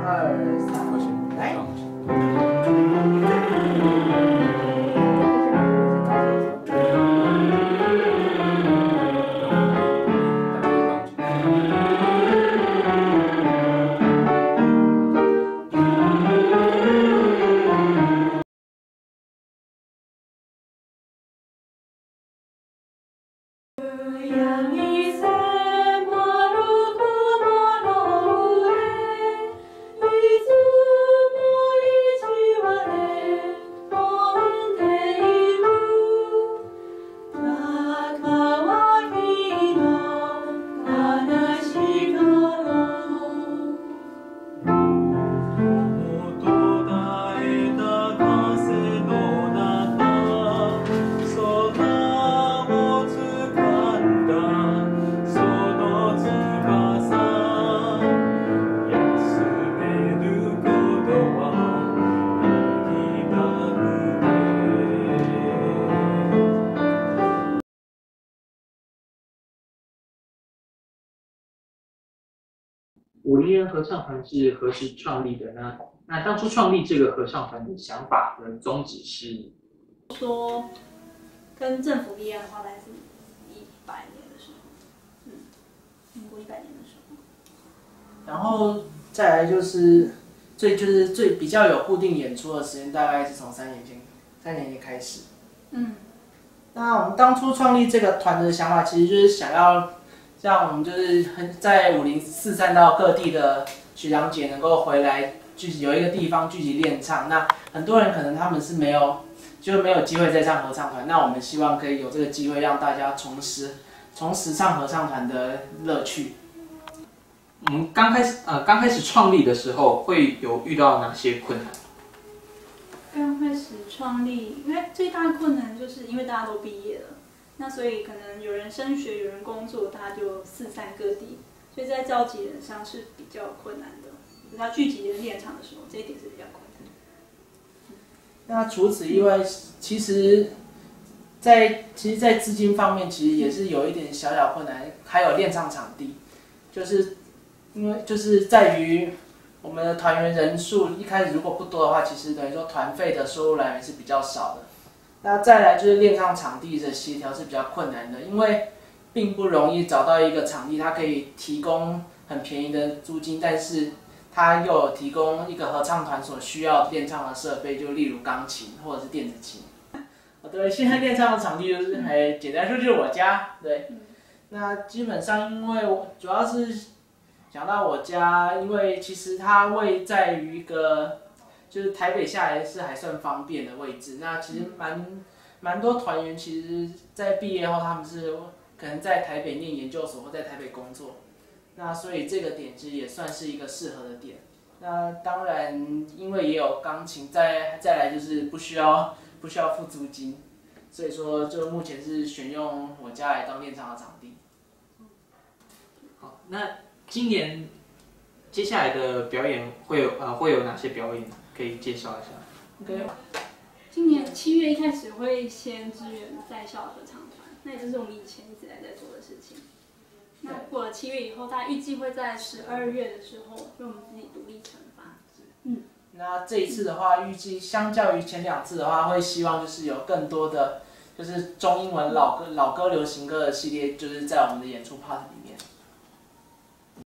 2、3，来。50人合唱团是何时创立的呢？那当初创立这个合唱团的想法和宗旨是说，跟政府立案的话，大概是100年的时候，民国100年的时候。然后再来就是最比较有固定演出的时间，大概是从3年前开始。那我们当初创立这个团的想法，其实就是想要让我们就是在50、43到各地的学长姐能够回来，有一个地方聚集练唱。那很多人可能他们是没有机会再上合唱团，那我们希望可以有这个机会让大家重拾唱合唱团的乐趣。我们刚开始创立的时候，会有遇到哪些困难？刚开始创立，因为最大的困难就是因为大家都毕业了，那所以可能有人升学，有人工作，大家就四散各地，所以在召集人上是比较困难的。就是他聚集人练唱的时候，这一点是比较困难的。那除此以外，其实在资金方面，其实也是有一点小小困难，还有练唱场地，因为就是在于我们的团员人数一开始如果不多的话，其实等于说团费的收入来源是比较少的。那再来就是练唱场地的协调是比较困难的，因为并不容易找到一个场地，它可以提供很便宜的租金，但是它又有提供一个合唱团所需要练唱的设备，就例如钢琴或者是电子琴。对，现在练唱的场地就是简单说就是我家，对。那基本上因为我主要是讲到我家，因为其实它位在于一个就是台北下来是还算方便的位置。那其实蛮多团员其实在毕业后他们是可能在台北念研究所或在台北工作，那所以这个点其实也算是一个适合的点。那当然因为也有钢琴，再来就是不需要付租金，所以说就目前是选用我家来当练唱的场地。好，那今年接下来的表演会有哪些表演？可以介绍一下。OK。今年7月一开始会先支援在校合唱团，那也就是我们以前一直在做的事情。那过了7月以后，大家预计会在12月的时候，就我们自己独立惩罚。那这一次的话，预计相较于前2次的话，会希望就是有更多的就是中英文老歌流行歌的系列，就是在我们的演出 part 里面。